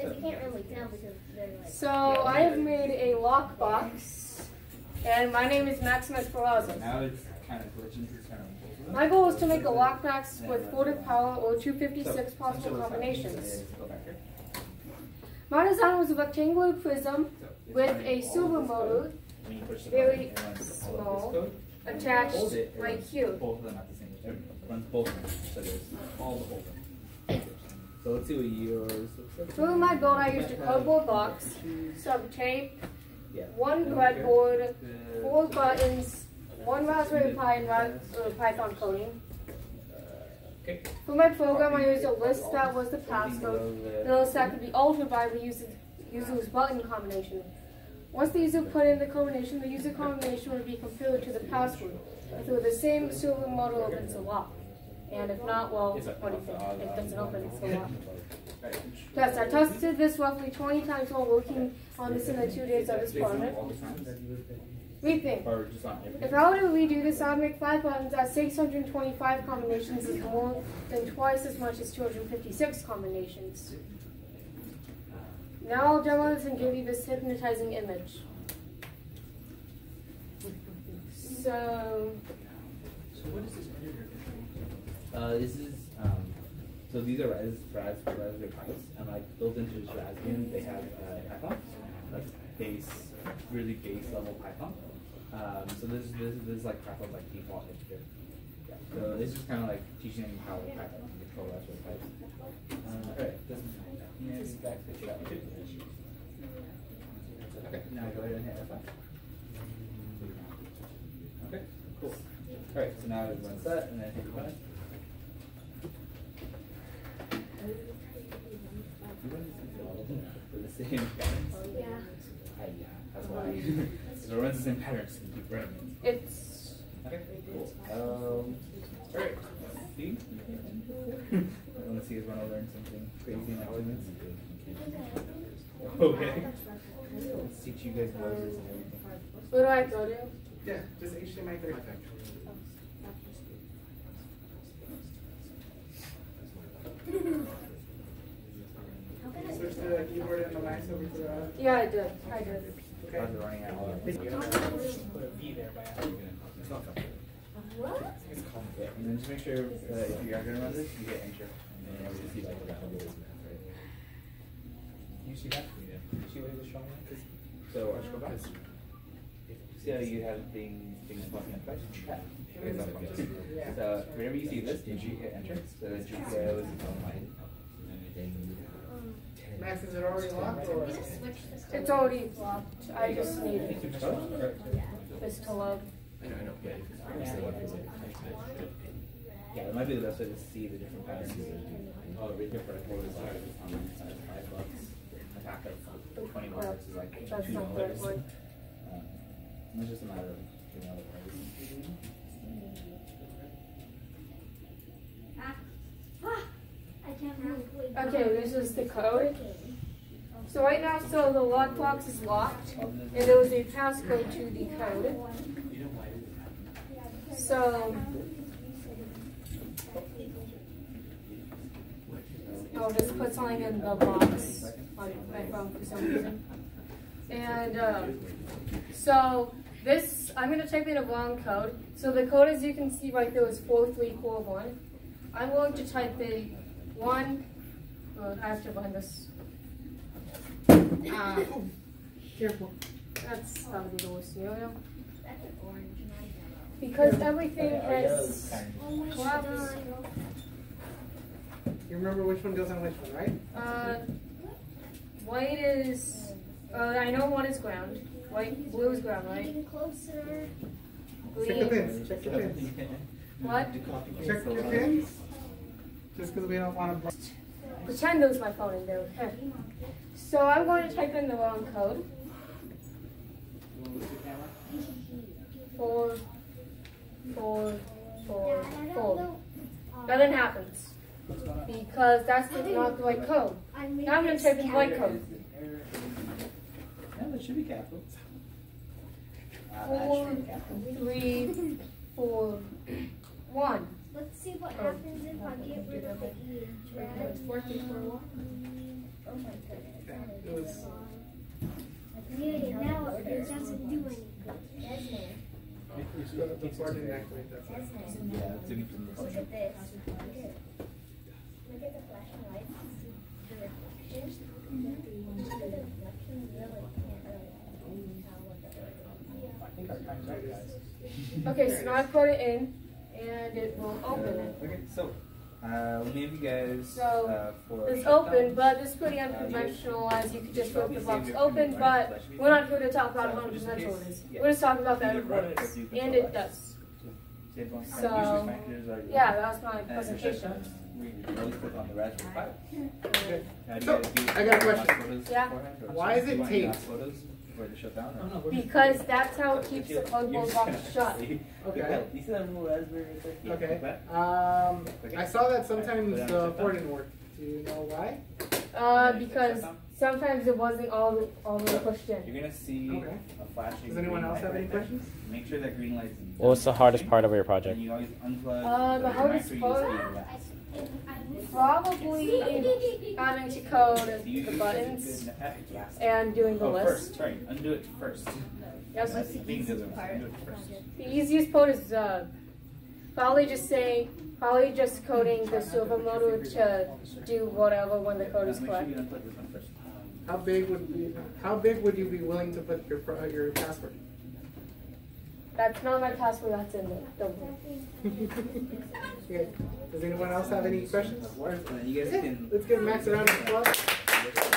You can't really tell because they're like. So I have made a lockbox, and my name is Maximus Palazzo. Now it's kind of glitching. My goal is to make a lockbox with 40 power or 256 possible combinations. My design was a rectangular prism with a servo motor, very small, attached right here. Both of them at the same time. Runs both of them, so there's all the whole thing. So let's see what yours looks like. For my build, I used a cardboard box, some tape, one breadboard, 4 buttons, 1 Raspberry Pi and Python coding. For my program, I used a list that was the passcode. The list that could be altered by the user's button combination. Once the user put in the combination, the user combination would be compared to the password. If it was the same, servo model opens the lock. And if not, well, what do you think? It doesn't open, it's a lock. Yes, I tested this roughly 20 times while working on this in the 2 days of this project. Rethink. If I were to redo this, I would make 5 buttons at 625 combinations is more than twice as much as 256 combinations. Now I'll demo this and give you this hypnotizing image. So what is this? This is so these are Raspberry Pis, and like built into this Raspbian, they have Python, like really base level Python. So this is like Python like default editor. Yeah. So it's just kind of like teaching them how Python can control Raspberry Pis. Alright, this is back to that one. Okay, now go ahead and hit F5. Okay, cool. Alright, so now it runs that, and then hit the button. For the same patterns. Yeah. That's why. So it runs the same patterns and keep running. it's Okay, cool. Alright. See? I want to see us run over and something crazy in like 2 minutes. Okay. Let's teach you guys buzzers and everything. what do I go to? Yeah, just HDMI 3. Switch the keyboard and the mouse over to the... Yeah, I did. Okay. How's it running out? Put a V there by accident. It's not something. What? It's complicated. And then just make sure if you are going to run this, you hit enter. And then you see like that. You see that? Yeah. You see what he was showing me? So let's go back. See how you have things popping up twice? Yeah. So whenever you see this, you hit enter. So the GPIO is online. Max, is it already locked or? You just switch this. It's already blocked. I just need Oh, this to load. I know. Yeah, it might be the best way to see the different patterns. Oh, right here for the quote is $5. Attack of 20 bucks is like That's $2. not the right one. It's just a matter of I can't move. Okay, this is the code. So right now, so the lockbox is locked, and there was a passcode to the code. So I'll just put something in the box on my phone for some reason. And so this, I'm going to type in a wrong code. So the code, as you can see right there, is 4341. I'm going to type in 1. I have to find this. Careful. That's probably the worst scenario. That's an orange. Because everything has collapsed. You remember which one goes on which one, right? White is, I know one is ground. Blue is ground, right? Getting closer. Check the Green. pins. Check the pins. What? Check the pins. Just because we don't want to. Pretend there's my phone in there. Okay. So I'm going to type in the wrong code. 4, 4, 4, 4. Nothing happens. Because that's not the right code. Now I'm going to type in the right code. Yeah, that should be capital. 4, 3, 4, 1. Let's see what happens if I get rid of the E. It's working for a while. Oh my goodness. It was. Yeah, now it doesn't do anything. The board didn't activate that. Yeah, it's in from the Look at this. Look at the flashing lights. The reflection. Look at the reflection. Really can't really tell what the I think our time's up, guys. Okay, so now I put it in, and it will open it. Okay, so let me have you guys So, for it's shutdown. open, but it's pretty unconventional, as you could just flip the box open, but we're not here to talk about how unconventional it is. We're just talking about the other components, and it does. So, yeah, that was my presentation. We always put on the Raspberry Pi. Okay. Now, do So, you guys do I got a last question. photos Yeah. beforehand, or Why is do you it want any taped? last photos before the shutdown? Or? Because that's how it keeps the cardboard box shut. Okay. You see that little raspberry right there? Yeah, Okay. like that. I saw that sometimes the port didn't work. Do you know why? Because sometimes it wasn't all the way pushed in. You're gonna see Okay. a flashing. Does anyone green else light have any right there. questions? Make sure that green light's in. What was the hardest part of your And project? you always unplug. The hardest micro part? USB last. Probably having to code You the use buttons it last. and doing the Oh, list. first. Sorry, undo it first. Yes. That's the thing to do. Undo it first. The easiest code is probably just coding the servo motor to do whatever when the code is Make sure correct. you unplug this one first. How big would you be willing to put your password? That's not my password, that's in there. Don't worry. Okay. Does anyone else have any questions? You guys can. Let's give Max a round of applause.